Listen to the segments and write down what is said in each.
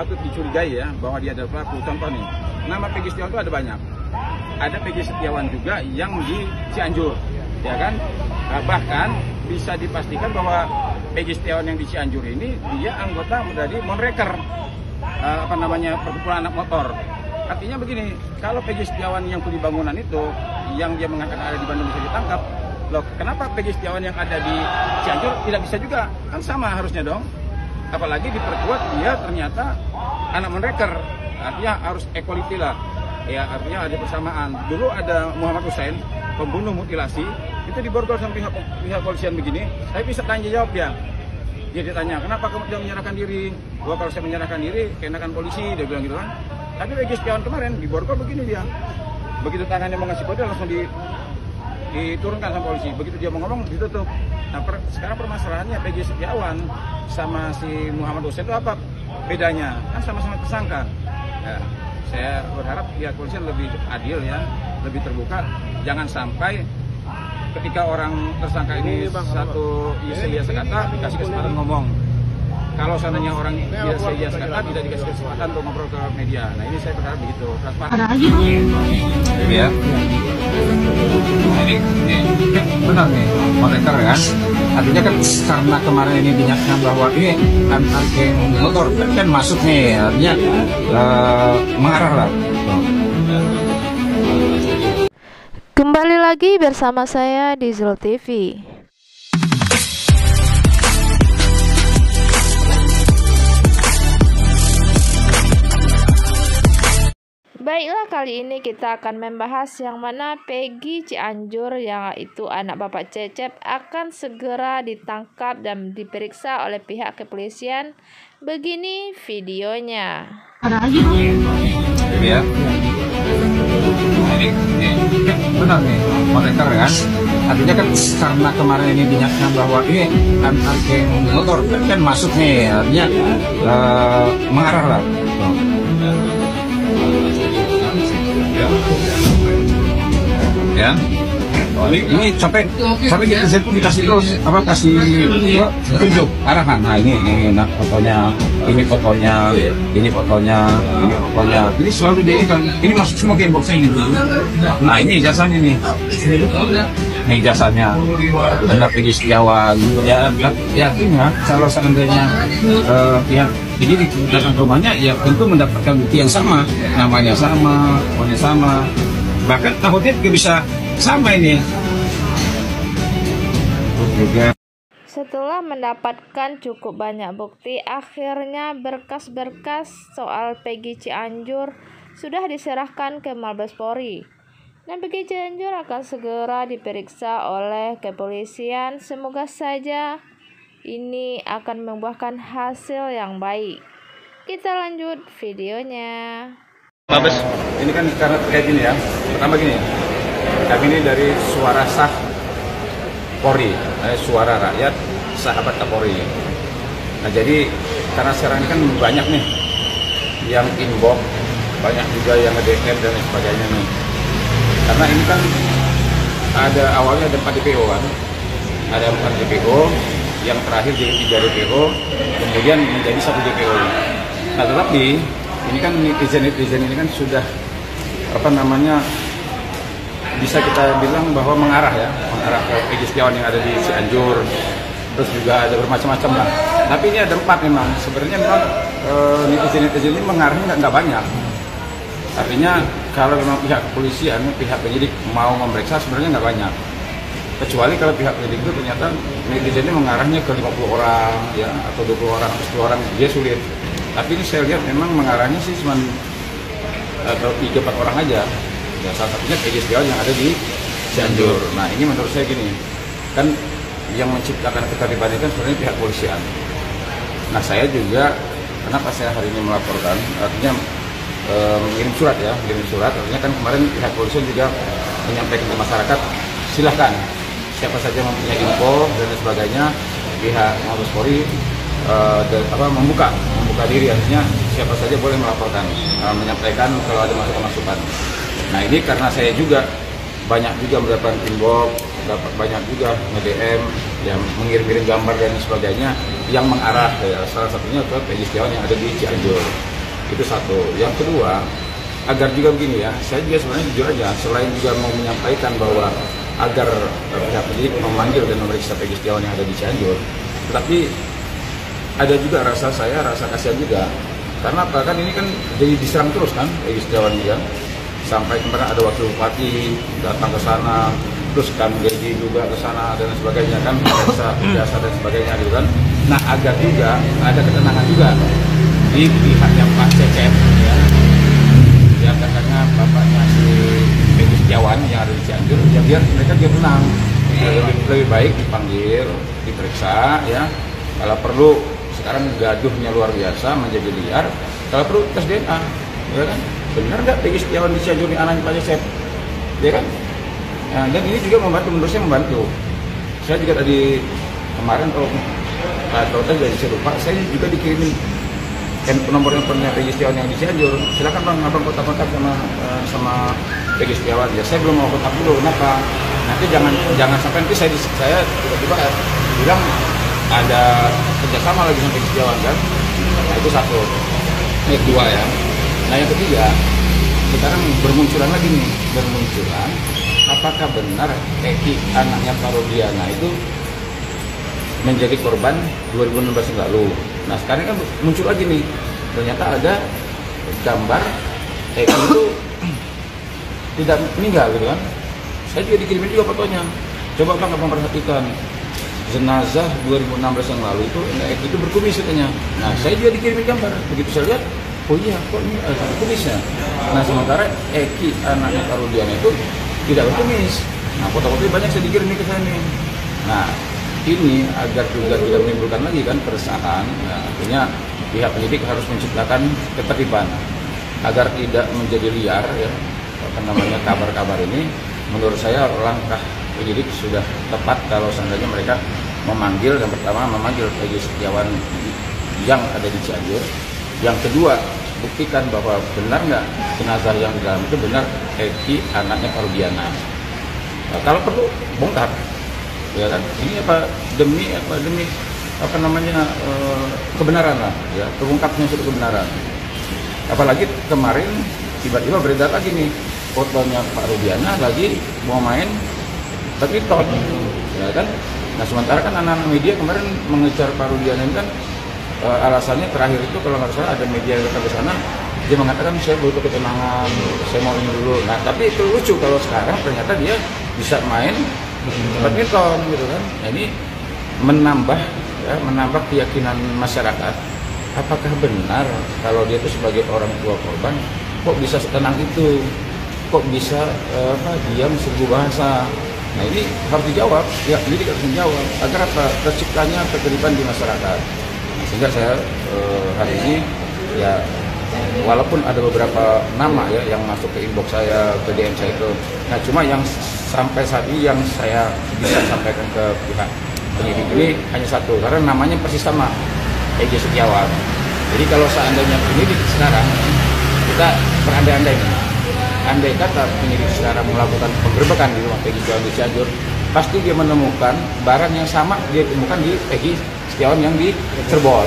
patut dicurigai ya bahwa dia adalah pelaku. Contoh nih, nama Peggy Setiawan itu ada banyak. Ada Peggy Setiawan juga yang di Cianjur, ya kan? Bahkan bisa dipastikan bahwa Peggy Setiawan yang di Cianjur ini dia anggota dari Monreker, perkumpulan anak motor. Artinya begini, kalau Peggy Setiawan yang kuli bangunan itu, yang dia mengatakan ada di Bandung bisa ditangkap, loh kenapa Peggy Setiawan yang ada di Cianjur tidak bisa juga? Kan sama harusnya dong. Apalagi diperkuat dia ternyata anak Monreker, artinya harus equality lah. Ya artinya ada persamaan. Dulu ada Muhammad Hussein, pembunuh mutilasi, itu diborgol sama pihak polisian begini, saya bisa tanya jawab dia. Dia ditanya, kenapa kamu tidak menyerahkan diri? Gua kalau saya menyerahkan diri, kenakan polisi, dia bilang gitu kan. Tapi Peggy Setiawan kemarin diborgol begini dia. Begitu tangannya mau ngasih kode langsung diturunkan sama polisi. Begitu dia mau ngomong ditutup. Nah sekarang permasalahannya Peggy Setiawan sama si Muhammad Hussein itu apa bedanya? Kan sama-sama tersangka. Ya, saya berharap pihak polisian lebih adil ya, lebih terbuka. Jangan sampai ketika orang tersangka ini satu biasa kata dikasih kesempatan ngomong. Kalau seandainya orang biasa kata tidak dikasih kesempatan untuk ngobrol ke media. Nah ini saya berharap begitu. Transparan. Ini ya. Ini benar nih, Monreker kan. Artinya kan karena kemarin ini dinyatakan bahwa ini antar geng motor kan masuk nih, artinya mengarah lah. Kembali lagi bersama saya di Zul TV. Baiklah, kali ini kita akan membahas yang mana Peggy Cianjur, yaitu anak Bapak Cecep, akan segera ditangkap dan diperiksa oleh pihak kepolisian. Begini videonya. Ini ya. Ini benar nih, Monreker kan. Artinya kan karena kemarin ini dinyatakan bahwa ini antar geng motor kan masuk nih, artinya mengarah lah. Ya, ini sampai kita dikasih terus kasih tunjuk arahan. Nah ini fotonya, ini fotonya, ini fotonya. Ini selalu ini masuk semua ke inbox ini. Nah ini ijazahnya nih. Ini ijazahnya benar Peggy Setiawan. Ya artinya kalau seandainya jadi datang ke rumahnya ya tentu mendapatkan bukti yang sama, namanya sama, pokoknya sama. Bahkan takutnya juga bisa sama ini. Setelah mendapatkan cukup banyak bukti, akhirnya berkas-berkas soal Peggy Cianjur sudah diserahkan ke Mabes Polri. Dan Peggy Cianjur akan segera diperiksa oleh kepolisian. Semoga saja ini akan membuahkan hasil yang baik. Kita lanjut videonya. Mabes, ini kan karena terkait ini ya. Pertama gini, kami ini dari suara sah Polri, suara rakyat, sahabat Kapolri. Nah jadi karena sekarang ini kan banyak nih yang inbox, banyak juga yang nge-DM dan lain sebagainya nih. Karena ini kan ada awalnya ada 4 DPO kan, ada 4 DPO, yang terakhir jadi 3 DPO, kemudian menjadi 1 DPO. Nah tetapi ini kan netizen ini kan sudah bisa kita bilang bahwa mengarah ke Peggy Setiawan yang ada di Cianjur, terus juga ada bermacam-macam lah. Tapi ini ada 4 memang. Sebenarnya memang netizen ini mengarahnya nggak banyak. Artinya kalau memang pihak kepolisian, pihak penyidik mau memeriksa sebenarnya nggak banyak. Kecuali kalau pihak penyidik itu ternyata netizen ini mengarahnya ke 50 orang ya, atau 20 orang atau 10 orang, dia sulit. Tapi ini saya lihat memang mengarahnya sih cuma 3-4 orang aja. Ya, salah satunya Peggy Setiawan yang ada di Cianjur. Nah ini menurut saya gini, kan yang menciptakan keterlibatan itu sebenarnya pihak polisian. Nah saya juga, kenapa saya hari ini melaporkan, artinya mengirim surat, artinya kan kemarin pihak polisian juga menyampaikan ke masyarakat, silahkan siapa saja mempunyai info dan lain sebagainya, pihak Mabes Polri membuka diri, artinya siapa saja boleh melaporkan, menyampaikan kalau ada masukan-masukan. Nah ini karena saya juga banyak juga mendapatkan inbox, banyak juga nge-DM ya mengirim-kirim gambar dan sebagainya yang mengarah ya, salah satunya ke Peggy Setiawan yang ada di Cianjur. Itu satu. Yang kedua, agar juga begini ya, saya juga sebenarnya jujur aja, selain juga mau menyampaikan bahwa agar pihak penyidik memanggil dan memeriksa Peggy Setiawan yang ada di Cianjur, tetapi ada juga rasa kasihan juga, karena apa, kan ini kan jadi diserang terus kan Peggy Setiawan ini kan, sampai kemarin ada wakil bupati datang ke sana, terus kan Gaji juga ke sana dan sebagainya kan, biasa dan sebagainya gitu kan. Nah, agar juga ada ketenangan juga di pihaknya Pak Cecep ya katanya bapaknya si Peggy Setiawan yang ada di Cianjur, ya biar mereka dia menang. Lebih baik dipanggil, diperiksa ya. Kalau perlu, sekarang gaduhnya luar biasa, menjadi liar. Kalau perlu tes DNA, ya kan? Benar nggak Peggy Setiawan di Cianjur ini anaknya Pak Cecep, ya kan? Nah, dan ini juga membantu, menurut saya membantu. Saya juga tadi kemarin kalau tadi saya lupa, saya juga dikirimin nomor handphonenya Peggy Setiawan yang di Cianjur. Silakan bang, abang kontak-kontak sama Peggy Setiawan. Ya saya belum mau kontak dulu, kenapa? Nanti jangan sampai nanti saya tiba-tiba bilang ada kerjasama lagi sama Peggy Setiawan kan. Nah itu satu. Yang kedua ya. Nah yang ketiga, sekarang bermunculan lagi nih, apakah benar Eki anaknya Parodiana itu menjadi korban 2016 yang lalu. Nah sekarang kan muncul lagi nih, ternyata ada gambar Eki itu tidak meninggal gitu kan. Saya juga dikirimin juga fotonya. Coba bang abang perhatikan, jenazah 2016 yang lalu itu Eki itu berkumis katanya. Nah saya juga dikirimin gambar, begitu saya lihat, oh iya kok ini ada kumisnya. Nah sementara Eki anaknya Parodiana itu tidak berkumis. Nah foto-fotonya banyak saya dikirim ke saya nih. Nah ini agar juga tidak menimbulkan lagi kan keresahan, nah, artinya pihak penyidik harus menciptakan ketertiban agar tidak menjadi liar ya kabar-kabar ini. Menurut saya langkah penyidik sudah tepat kalau seandainya mereka memanggil, yang pertama memanggil Peggy Setiawan yang ada di Cianjur, yang kedua buktikan bahwa benar nggak jenazah yang di dalam itu benar Eki anaknya Parodiana. Nah, kalau perlu bongkar. Ya kan, ini demi kebenaran lah ya, terungkapnya suatu kebenaran. Apalagi kemarin tiba-tiba beredar lagi nih fotonya Pak Rudiana lagi mau main badminton ya kan. Nah sementara kan anak-anak media kemarin mengejar Pak Rudiana ini kan alasannya terakhir itu kalau nggak salah ada media yang datang ke sana, dia mengatakan saya butuh ketenangan, saya mau ini dulu. Nah tapi itu lucu kalau sekarang ternyata dia bisa main badminton gitu kan. Nah, ini menambah keyakinan masyarakat. Apakah benar kalau dia itu sebagai orang tua korban kok bisa setenang itu, kok bisa diam seribu bahasa? Nah ini harus dijawab ya, ini harus menjawab agar terciptanya ketertiban di masyarakat. Nah, sehingga saya hari ini ya, walaupun ada beberapa nama ya yang masuk ke inbox saya, ke DM saya itu, nah cuma yang sampai saat ini yang saya bisa sampaikan ke pihak penyidik ini hanya satu, karena namanya persis sama, Peggy Setiawan. Jadi kalau seandainya penyidik sekarang, kita berandai-andai, andai kata penyidik sekarang melakukan penggerbekan di rumah Peggy Setiawan di Cianjur, pasti dia menemukan barang yang sama dia temukan di Peggy Setiawan yang di Cirebon.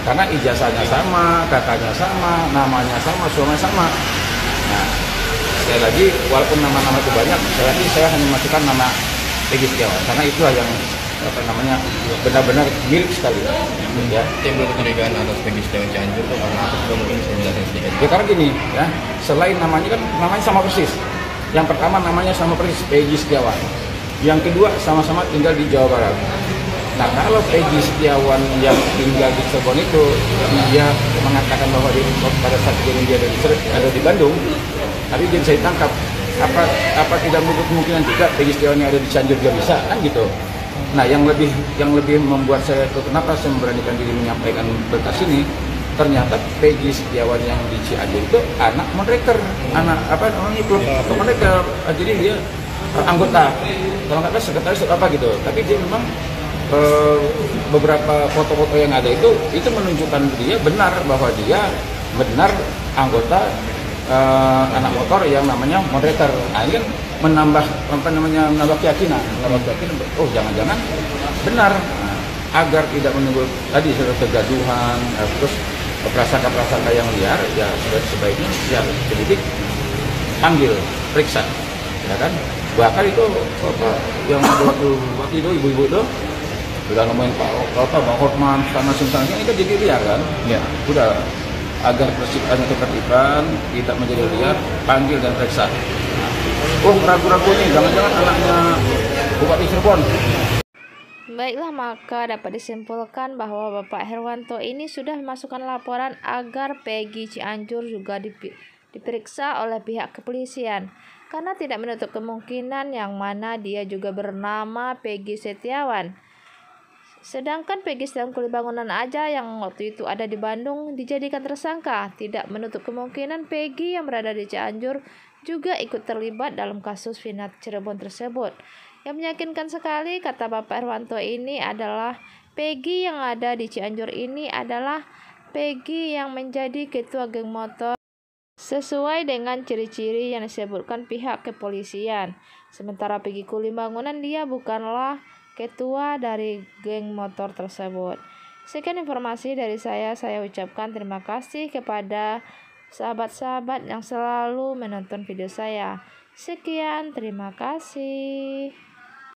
Karena ijazahnya sama, kakaknya sama, namanya sama, suaminya sama. Nah, sekali lagi, walaupun nama-nama itu banyak, saya hanya masukkan nama Peggy Setiawan karena itulah yang benar-benar milik sekali. Ya. Timbul kecurigaan atas Peggy Setiawan Cianjur itu karena apa? Juga mungkin saya jelasin sedikit. Ya karena gini, ya, selain namanya kan namanya sama persis. Yang pertama namanya sama persis, Peggy Setiawan. Yang kedua sama-sama tinggal di Jawa Barat. Nah kalau Peggy Setiawan yang tinggal di Cirebon itu dia mengatakan bahwa pada saat kejadian dia ada di Bandung, tapi dia bisa ditangkap. Apa tidak kemungkinan juga Peggy Setiawan yang ada di Cianjur juga bisa kan gitu. Nah yang lebih membuat saya itu kenapa saya memberanikan diri menyampaikan berkas ini, ternyata Peggy Setiawan yang di Cianjur itu anak Monreker, anak klub Monreker. Jadi dia anggota, kalau nggak salah sekretaris atau apa gitu. Tapi dia memang beberapa foto-foto yang ada itu menunjukkan dia benar bahwa dia benar anggota anak motor yang namanya Monreker. Nah, ini kan menambah keyakinan. Oh jangan-jangan benar. Nah, agar tidak menimbul tadi kegaduhan, terus prasangka-prasangka yang liar, ya sebaiknya ya penyidik panggil, periksa, ya kan? Bahkan itu apa yang waktu itu ibu-ibu itu udah ngomongin Bang Hotman sana sini ini kan jadi liar kan? Ya. Udah agar persiapan ketertiban tidak menjadi liar, panggil dan periksa. Oh ragu-ragu nih, jangan-jangan anaknya Bupati Cirebon. Baiklah, maka dapat disimpulkan bahwa Bapak Herwanto ini sudah memasukkan laporan agar Peggy Cianjur juga diperiksa oleh pihak kepolisian, karena tidak menutup kemungkinan yang mana dia juga bernama Peggy Setiawan. Sedangkan Peggy Setiawan Kulibangunan aja yang waktu itu ada di Bandung dijadikan tersangka, tidak menutup kemungkinan Peggy yang berada di Cianjur juga ikut terlibat dalam kasus Vina Cirebon tersebut. Yang meyakinkan sekali, kata Bapak Herwanto ini adalah Peggy yang ada di Cianjur ini adalah Peggy yang menjadi ketua geng motor sesuai dengan ciri-ciri yang disebutkan pihak kepolisian. Sementara Peggy Kulibangunan dia bukanlah ketua dari geng motor tersebut. Sekian informasi dari saya ucapkan terima kasih kepada sahabat-sahabat yang selalu menonton video saya. Sekian, terima kasih.